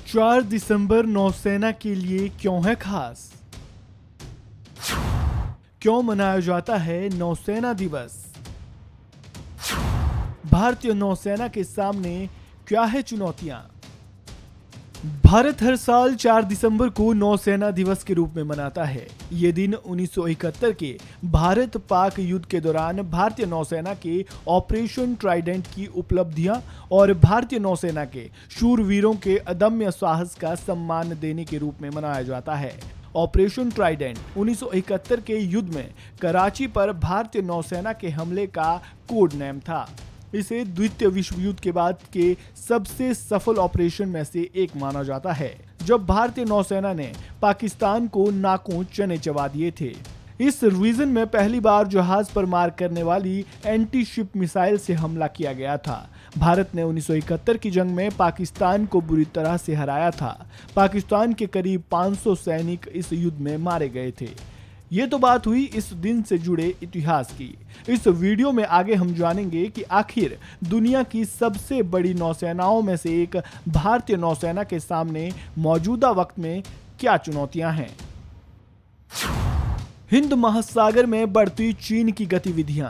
4 दिसंबर नौसेना के लिए क्यों है खास? क्यों मनाया जाता है नौसेना दिवस? भारतीय नौसेना के सामने क्या है चुनौतियां? भारत हर साल 4 दिसंबर को नौसेना दिवस के रूप में मनाता है। ये दिन 1971 के भारत पाक युद्ध के दौरान भारतीय नौसेना के ऑपरेशन ट्राइडेंट की उपलब्धियां और भारतीय नौसेना के शूरवीरों के अदम्य साहस का सम्मान देने के रूप में मनाया जाता है। ऑपरेशन ट्राइडेंट 1971 के युद्ध में कराची पर भारतीय नौसेना के हमले का कोड नेम था। इसे द्वितीय विश्व युद्ध के बाद के सबसे सफल ऑपरेशन में से एक माना जाता है, जब भारतीय नौसेना ने पाकिस्तान को नाकों चने चबा दिए थे। इस रीजन में पहली बार जहाज पर मार करने वाली एंटी शिप मिसाइल से हमला किया गया था। भारत ने 1971 की जंग में पाकिस्तान को बुरी तरह से हराया था। पाकिस्तान के करीब 500 सैनिक इस युद्ध में मारे गए थे। ये तो बात हुई इस दिन से जुड़े इतिहास की। इस वीडियो में आगे हम जानेंगे कि आखिर दुनिया की सबसे बड़ी नौसेनाओं में से एक भारतीय नौसेना के सामने मौजूदा वक्त में क्या चुनौतियां हैं। हिंद महासागर में बढ़ती चीन की गतिविधियां।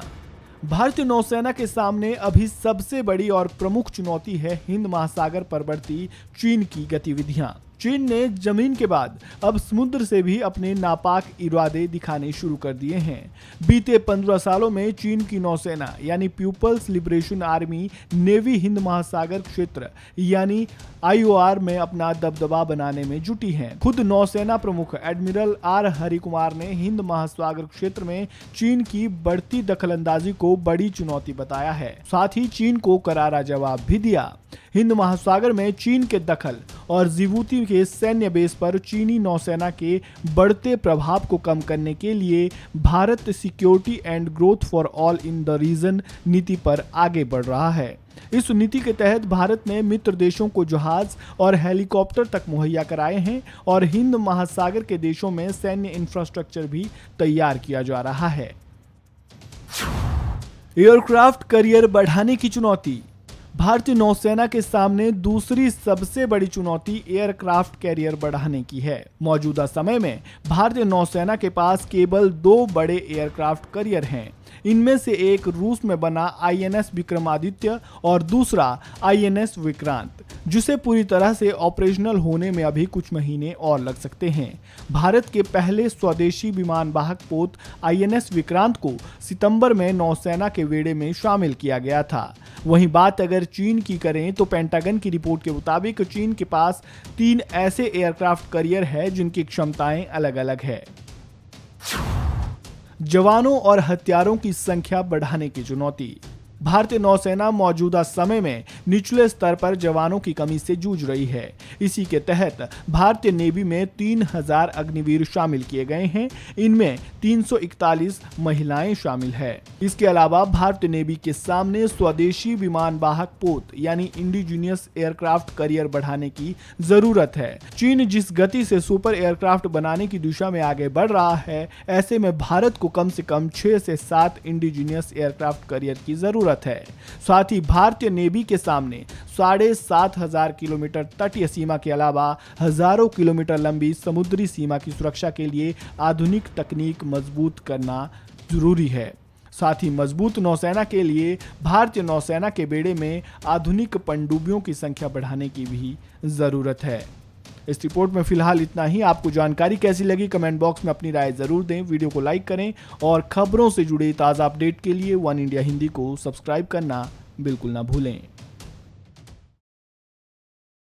भारतीय नौसेना के सामने अभी सबसे बड़ी और प्रमुख चुनौती है हिंद महासागर पर बढ़ती चीन की गतिविधियां। चीन ने जमीन के बाद अब समुद्र से भी अपने नापाक इरादे दिखाने शुरू कर दिए हैं। बीते 15 सालों में चीन की नौसेना यानी पीपल्स लिबरेशन आर्मी नेवी हिंद महासागर क्षेत्र यानी IOR में अपना दबदबा बनाने में जुटी है। खुद नौसेना प्रमुख एडमिरल R हरिकुमार ने हिंद महासागर क्षेत्र में चीन की बढ़ती दखलंदाजी को बड़ी चुनौती बताया है। साथ ही चीन को करारा जवाब भी दिया। हिंद महासागर में चीन के दखल और जिबूती के सैन्य बेस पर चीनी नौसेना के बढ़ते प्रभाव को कम करने के लिए Bharat security and growth for all in the region नीति पर आगे बढ़ रहा है। इस नीति के तहत भारत ने मित्र देशों को जहाज और हेलीकॉप्टर तक मुहैया कराए हैं और हिंद महासागर के देशों में सैन्य इंफ्रास्ट्रक्चर भी तैयार किया जा रहा है। एयरक्राफ्ट करियर बढ़ाने की चुनौती। भारतीय नौसेना के सामने दूसरी सबसे बड़ी चुनौती एयरक्राफ्ट कैरियर बढ़ाने की है। मौजूदा समय में भारतीय नौसेना के पास केवल 2 बड़े एयरक्राफ्ट कैरियर हैं। इनमें से एक रूस में बना INS विक्रमादित्य और दूसरा INS विक्रांत, जिसे पूरी तरह से ऑपरेशनल होने में अभी कुछ महीने और लग सकते हैं। भारत के पहले स्वदेशी विमान वाहक पोत INS विक्रांत को सितंबर में नौसेना के बेड़े में शामिल किया गया था। वहीं बात अगर चीन की करें तो पेंटागन की रिपोर्ट के मुताबिक चीन के पास 3 ऐसे एयरक्राफ्ट कैरियर है जिनकी क्षमताएं अलग अलग है। जवानों और हथियारों की संख्या बढ़ाने की चुनौती। भारतीय नौसेना मौजूदा समय में निचले स्तर पर जवानों की कमी से जूझ रही है। इसी के तहत भारतीय नेवी में 3000 अग्निवीर शामिल किए गए हैं। इनमें 341 महिलाएं शामिल है। इसके अलावा भारतीय नेवी के सामने स्वदेशी विमान वाहक पोत यानी इंडिजीनियस एयरक्राफ्ट करियर बढ़ाने की जरूरत है। चीन जिस गति से सुपर एयरक्राफ्ट बनाने की दिशा में आगे बढ़ रहा है, ऐसे में भारत को कम से कम 6 से 7 इंडिजीनियस एयरक्राफ्ट करियर की जरूरत है। साथ ही भारतीय नेवी के सामने 7500 किलोमीटर तटीय सीमा के अलावा हजारों किलोमीटर लंबी समुद्री सीमा की सुरक्षा के लिए आधुनिक तकनीक मजबूत करना जरूरी है। साथ ही मजबूत नौसेना के लिए भारतीय नौसेना के बेड़े में आधुनिक पनडुब्बियों की संख्या बढ़ाने की भी जरूरत है। इस रिपोर्ट में फिलहाल इतना ही। आपको जानकारी कैसी लगी कमेंट बॉक्स में अपनी राय जरूर दें। वीडियो को लाइक करें और खबरों से जुड़े ताज़ा अपडेट के लिए वन इंडिया हिंदी को सब्सक्राइब करना बिल्कुल ना भूलें।